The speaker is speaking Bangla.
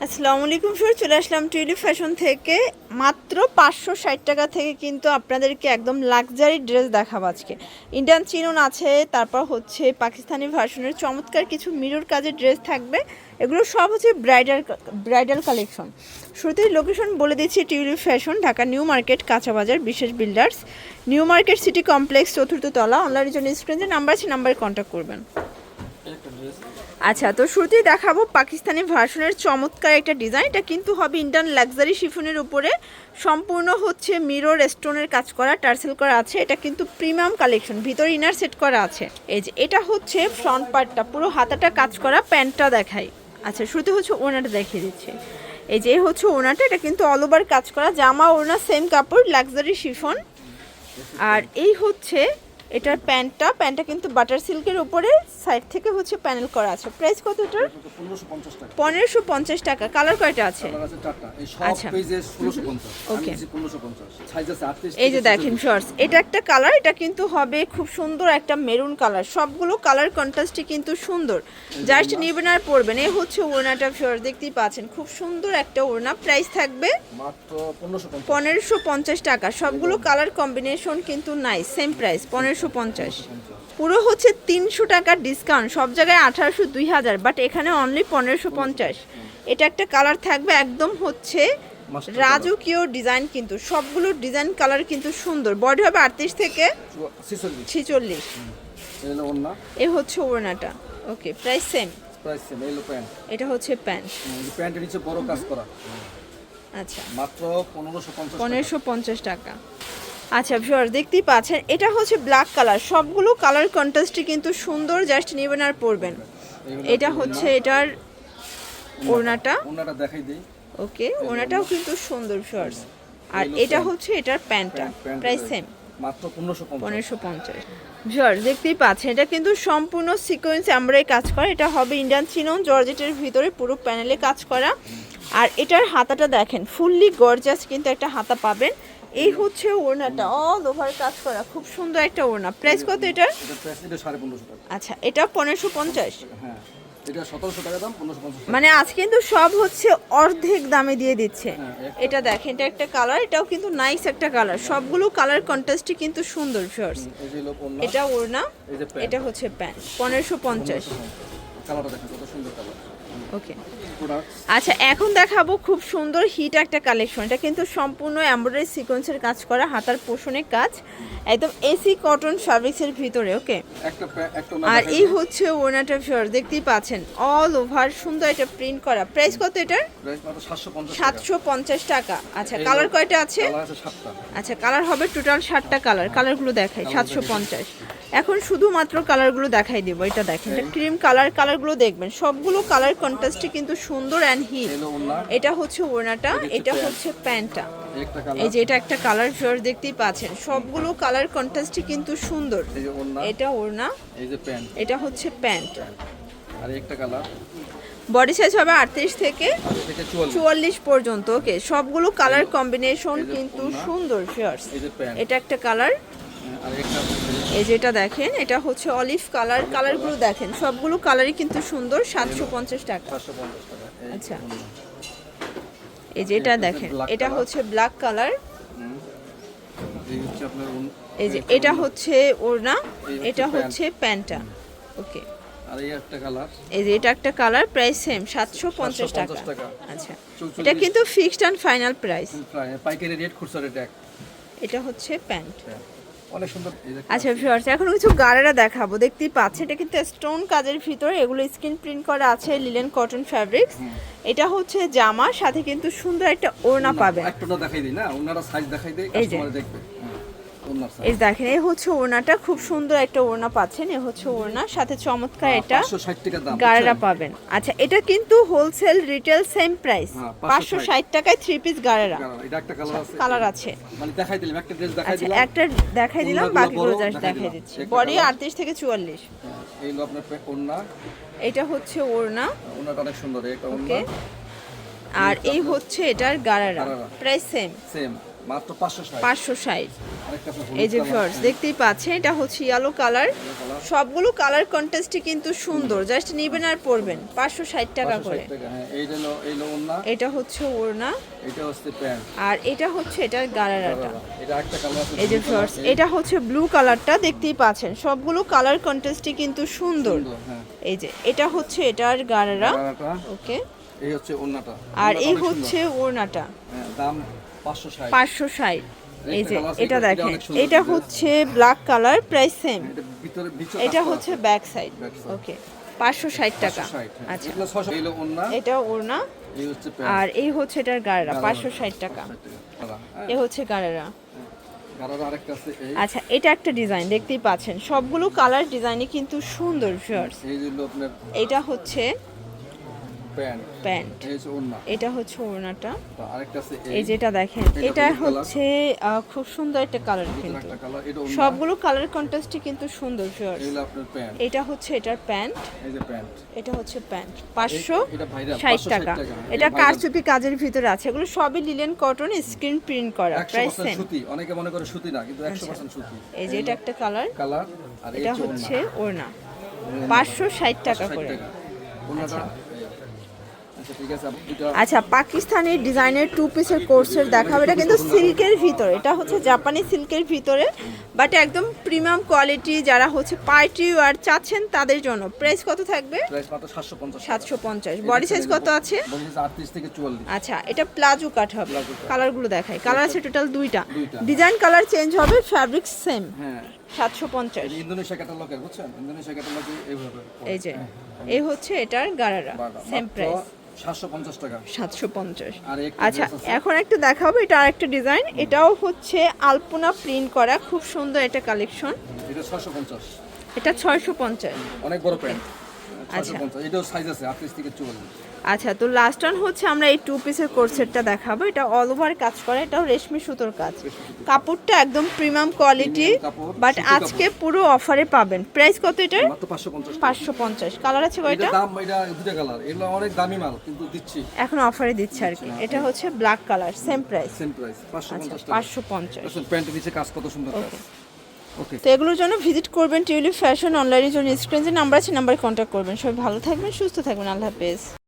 আসসালামু আলাইকুম স্যার, চলে আসলাম টিউলিপ ফ্যাশন থেকে। মাত্র 560 টাকা থেকে কিন্তু আপনাদেরকে একদম লাক্সারি ড্রেস দেখাবো আজকে। ইন্ডিয়ান চিনন আছে, তারপর হচ্ছে পাকিস্তানি ভার্সনের চমৎকার কিছু মিরর কাজের ড্রেস থাকবে। এগুলো সব হচ্ছে ব্রাইডাল কালেকশন। শুরুতেই লোকেশন বলে দিচ্ছি, tulip fashion, Dhaka new market, কাঁচা বাজার, বিশেষ builders, new market city complex, চতুর্থ তলা। অনলাইনের জন্য স্ক্রিনে নাম্বার আছে, নাম্বারে কন্ট্যাক্ট করবেন। আচ্ছা, তো শুরুতেই দেখাবো পাকিস্তানি ভার্সনের চমৎকার একটা ডিজাইন। এটা কিন্তু হবে ইন্ডিয়ান লাক্সারি শিফনের উপরে, সম্পূর্ণ হচ্ছে মিরর স্টোনের কাজ করা, টার্সেল করা আছে। এটা কিন্তু প্রিমিয়াম কালেকশন, ভিতরে ইনার সেট করা আছে। এই যে এটা হচ্ছে ফ্রন্ট পার্টটা, পুরো হাতাটা কাজ করা। প্যান্টটা দেখাই। আচ্ছা, শুরুতে হচ্ছে ওড়নাটা দেখিয়ে দিচ্ছে। এই যে হচ্ছে ওড়নাটা, এটা কিন্তু অল ওভার কাজ করা, জামা ওড়না সেম কাপড়, লাক্সারি শিফন। আর এই হচ্ছে এটার প্যান্টটা কিন্তু বাটার সিল্কের উপরে সাইড থেকে হচ্ছে প্যানেল করা আছে। প্রাইস কত এটার? 1550 টাকা। কালার কয়টা আছে? আচ্ছা, ওকে। এই যে দেখেন শর্টস, এটা একটা কালার, এটা কিন্তু হবে খুব সুন্দর একটা মেরুন কালার। সবগুলো কালার কন্ট্রাস্টই কিন্তু সুন্দর, জাস্ট নেবেন আর পরবেন। এই হচ্ছে ওড়নাটা শর্টস, দেখতেই পাচ্ছেন খুব সুন্দর একটা ওড়না। প্রাইস থাকবে মাত্র 1550 টাকা। সবগুলো কালার কম্বিনেশন কিন্তু নাই, সেম প্রাইস 1550। পুরো হচ্ছে 300 টাকার ডিসকাউন্ট। সব জায়গায় 1800 2000, বাট এখানে অনলি 1550। এটা একটা কালার থাকবে একদম হচ্ছে রাজকীয় ডিজাইন, কিন্তু সবগুলো ডিজাইন কালার কিন্তু সুন্দর। বডি হবে 38 থেকে 46। এই হচ্ছে ওড়নাটা। ওকে, প্রাইস সেম। এটা হচ্ছে প্যান্ট, প্যান্টের নিচে বড় কাজ করা। আচ্ছা, মাত্র 1550 টাকা। আচ্ছা ভিউয়ার, দেখতেই পাচ্ছেন এটা হচ্ছে ব্ল্যাক কালার। সবগুলো কালার কন্ট্রাস্টই কিন্তু সুন্দর, জাস্ট নেবেন আর পরবেন। এটা হচ্ছে এটার ওড়নাটা দেখাই দেই। ওকে, ওড়নাটাও কিন্তু সুন্দর ভিউয়ার্স। আর এটা হচ্ছে এটার প্যান্টটা। প্রাইস সেম, মাত্র 1550। ভিউয়ার্স, দেখতেই পাচ্ছেন এটা কিন্তু সম্পূর্ণ সিকোয়েন্স এমব্রয়ডারি কাজ করা। এটা হবে ইন্ডিয়ান চিনন জর্জেটের ভিতরে, পুরো প্যানেলে কাজ করা। আর এটার হাতাটা দেখেন, ফুললি গর্জাস কিন্তু একটা হাতা পাবেন। এই হচ্ছে ওড়নাটা, অল ওভার কাজ করা, খুব সুন্দর একটা ওড়না। প্রাইস কত এটার? এটা 1550 টাকা। আচ্ছা, এটা 1550। হ্যাঁ, এটা 1700 টাকা দাম, 1550। মানে আজ কিন্তু সব হচ্ছে অর্ধেক দামে দিয়ে দিচ্ছে। এটা দেখেন, এটা একটা কালার, এটাও কিন্তু নাইস একটা কালার। সবগুলো কালার কন্ট্রাস্টই কিন্তু সুন্দর ভিউয়ার্স। এটা ওড়না, এটা হচ্ছে প্যান্ট, 1550। কালারটা দেখেন কত সুন্দর কালার। ওকে, আচ্ছা এখন দেখাবো খুব সুন্দর হিট একটা কালেকশন। এটা কিন্তু সম্পূর্ণ এমব্রয়ডারি সিকোয়েন্সের কাজ করা, হাতার পোষণে কাজ, একদম এসি কটন ফ্যাব্রিক্সের ভিতরে। ওকে, আর এই হচ্ছে ওড়নাটা ফিওর, দেখতেই পাচ্ছেন অল ওভার সুন্দর একটা প্রিন্ট করা। প্রাইস কত এটার? 750 টাকা। আচ্ছা, কালার কয়টা আছে? আচ্ছা, কালার হবে টোটাল 7টা কালার। কালারগুলো দেখাই। 750। এখন শুধুমাত্র কালারগুলো দেখাই দেবো। এটা দেখেন, এটা ক্রিম কালার। কালারগুলো দেখবেন, সবগুলো কালার কন্ট্রাস্টই কিন্তু সুন্দর অ্যান্ড হিট। এটা হচ্ছে ওড়নাটা, এটা হচ্ছে প্যান্টটা। এই যে এটা একটা কালার ফিওর, দেখতেই পাচ্ছেন সবগুলো কালার কন্ট্রাস্টই কিন্তু সুন্দর। এটা ওড়না, এটা হচ্ছে প্যান্ট। আর একটা কালার, বডি সাইজ হবে 38 থেকে 44 পর্যন্ত। ওকে, সবগুলো কালার কম্বিনেশন কিন্তু সুন্দর ফিওর্স। এটা একটা কালার, এই যেটা দেখেন এটা হচ্ছে অলিভ কালার। কালারগুলো দেখেন, সবগুলো কালারই কিন্তু সুন্দর। 750 টাকা। আচ্ছা, এই যেটা দেখেন, এটা হচ্ছে ব্ল্যাক কালার। এই যে এটা হচ্ছে ওড়না, এটা হচ্ছে প্যান্টটা। ওকে, আর এই একটা কালার, এই যে এটা একটা কালার। প্রাইস সেম, 750 টাকা। আচ্ছা, এটা কিন্তু ফিক্সড এন্ড ফাইনাল প্রাইস। পাইকারি রেট, খুচরা রেট এক। এটা হচ্ছে প্যান্ট, অনেক সুন্দর। আচ্ছা ভিউয়ার্স, এখন কিছু গাড়ারা দেখাবো। দেখতেই পাচ্ছেন এটা কিন্তু স্টোন কাজের ভিতরে, এগুলো স্ক্রিন প্রিন্ট করা আছে, লিলেন কটন ফ্যাব্রিক্স। এটা হচ্ছে জামা, সাথে কিন্তু সুন্দর একটা ওড়না পাবেন। একটা দেখাই দিই না, ওড়নাটা সাইজ দেখাই দেই, কাস্টমার দেখবে। এই দেখেন, এই হচ্ছে ওড়নাটা, খুব সুন্দর একটা ওড়না পাচ্ছেন। এই হচ্ছে ওড়না, সাথে চমৎকার এটা 560 টাকা দাম গাড়ারা পাবেন। আচ্ছা, এটা কিন্তু হোলসেল রিটেল সেম প্রাইস, 560 টাকায় 3 পিস গাড়ারা। এটা একটা কালার আছে, মানে দেখাই দিলাম, একটা ড্রেস দেখাই দিলাম। একটা দেখাই দিলাম, বাকিগুলো জাস্ট দেখাই দিচ্ছি। বডি 38 থেকে 44। এই হলো আপনার ওড়না, এটা হচ্ছে ওড়না, ওড়নাটা অনেক সুন্দর। এটা ওড়না, আর এই হচ্ছে এটার গাড়ারা। প্রাইস সেম, মাত্র 560। আরেকটা আছে হলুদ এই যে কালার। ভিউয়ার্স দেখতেই পাচ্ছেন, এটা হচ্ছে ইয়েলো কালার। সবগুলো কালার কন্ট্রাস্টই কিন্তু সুন্দর, জাস্ট নেবেন আর পরবেন। 560 টাকা করে। 560 টাকা, হ্যাঁ। এই হলো ওন্না, এটা হচ্ছে ওড়না, এটা হচ্ছে প্যান্ট। আর এটা হচ্ছে এটার গারারাটা। এটা একটা কালার আছে, এই যে blue ভিউয়ার্স color, এটা হচ্ছে ব্লু কালারটা, দেখতেই পাচ্ছেন সবগুলো কালার কন্ট্রাস্টই কিন্তু সুন্দর। হ্যাঁ। এই যে এটা হচ্ছে এটার গারারা। কালারটা, ওকে, এই হচ্ছে ওন্নাটা। আর ওন্নাটা এই অনেক হচ্ছে সুন্দর। ওড়নাটা, হ্যাঁ, দাম 560। 560। এই যে একটা colour আছে, এটা এটা দেখেন, অনেক সুন্দর এটা design। হচ্ছে ব্ল্যাক কালার, প্রাইস সেম। এটা ভিতরে বিচো এটা হচ্ছে ব্যাক সাইড। Back side। ওকে, 560 টাকা। 560, হ্যাঁ। আচ্ছা, এগুলো 600, এই হলো ওন্না, এটা ওড়না, এই হচ্ছে আর প্যান্ট। এই হচ্ছে এটার গাড়া, গাড়া। 560 টাকা। হ্যাঁ, এ হচ্ছে গাড়ারা। গাড়ার আরেকটা আছে, এই আচ্ছা, এটা একটা ডিজাইন, দেখতেই পাচ্ছেন সবগুলো কালার ডিজাইনে কিন্তু সুন্দর ভিউয়ার্স। এই হলো আপনার এটা হচ্ছে প্যান্ট, প্যান্ট, এই হচ্ছে ওন্না। এটা হচ্ছে ওড়নাটা। আরেকটা আছে, এই যেটা দেখেন, এটা এটা হলুদ কালার। হচ্ছে খুব সুন্দর একটা কালার ভিতরে কিন্তু। একটা কালার, এটা ওন্না। সবগুলো কালার কন্ট্রাস্টই কিন্তু সুন্দর ভিউয়ার্স। এই হলো আপনার প্যান্ট, এটা হচ্ছে এটার প্যান্ট, এই যে প্যান্ট। এটা হচ্ছে প্যান্ট, এটা 560 ভাইরাল, 560 টাকা। টাকা। এটা ভাইরাল। কারচুপি কাজের ভিতরে আছে, এগুলো সবই লিলেন কটন, স্ক্রিন প্রিন্ট করা, প্রাইস 100% সেম। সুতি, অনেকে মনে করে সুতি না, কিন্তু 100% সুতি। এই যে এটা একটা কালার, কালার, আর এই এটা হচ্ছে ওড়না, 560 টাকা করে। ওন্নাটা, আচ্ছা ঠিক আছে, আপনি দুটো আচ্ছা, পাকিস্তানি ডিজাইনের 2 পিসের কোর্সের দেখাবো। এটা কিন্তু সিল্কের ভিতরে, এটা হচ্ছে জাপানি সিল্কের ভিতরে, বাট একদম প্রিমিয়াম কোয়ালিটি। যারা হচ্ছে পার্টি ওয়্যার চাচ্ছেন তাদের জন্য প্রাইস কত থাকবে? প্রাইস মাত্র 750 টাকা। 750। বডি সাইজ কত আছে? বডি সাইজ 38 থেকে 44। আচ্ছা, এটা প্লাজো কাট হবে। প্লাজো কাট। কালারগুলো দেখাই, কালার আছে টোটাল দুইটা, দুইটা। ডিজাইন কালার চেঞ্জ হবে, ফ্যাব্রিক সেম। হ্যাঁ, 750। এই ইন্দোনেশিয়া ক্যাটালগের, বুঝছেন? ইন্দোনেশিয়া ক্যাটালগে এইভাবে। এই যে এই হচ্ছে এটার গারারা, সেম প্রাইস 750 টাকা। 750। আর একটা আচ্ছা, dress আছে। এখন একটা দেখাবো, এটা আরেকটা ডিজাইন, এটাও হচ্ছে আলপনা প্রিন্ট করা, খুব সুন্দর একটা কালেকশন। এটা 650, এটা 650। অনেক বড় প্যান্ট। আচ্ছা। 650, এটাও সাইজ আছে 38 থেকে 44। আচ্ছা, তো লাস্ট ওয়ান হচ্ছে আমরা এই 2 পিসের কোট সেটটা দেখাবো। এটা অল ওভার কাজ করা, এটাও রেশমি সুতোর কাজ, কাপড়টা একদম প্রিমিয়াম কোয়ালিটি, Premium কাপড়, বাট সুতি আজকে পুরো অফারে পাবেন। প্রাইস কত এটার? মাত্র 550 টাকা। 550। কালার আছে এটা কয়টা? দাম, এটা দুটো কালার, এগুলো অনেক দামি মাল, কিন্তু দিচ্ছি এখন অফারে দিচ্ছে আর কি। এটা হচ্ছে black colour, same price. Same price, 550 টাকা। 550। দেখুন প্যান্টের নিচে কাজ কত সুন্দর কাজ। ওকে, তো এগুলোর জন্য ভিজিট করবেন টিউলিপ ফ্যাশন অনলাইনের জন্য, স্ক্রিনে যে নাম্বার আছে নাম্বারে কন্ট্যাক্ট করবেন। সবাই ভালো থাকবেন, সুস্থ থাকবেন, আল্লাহ হাফেজ।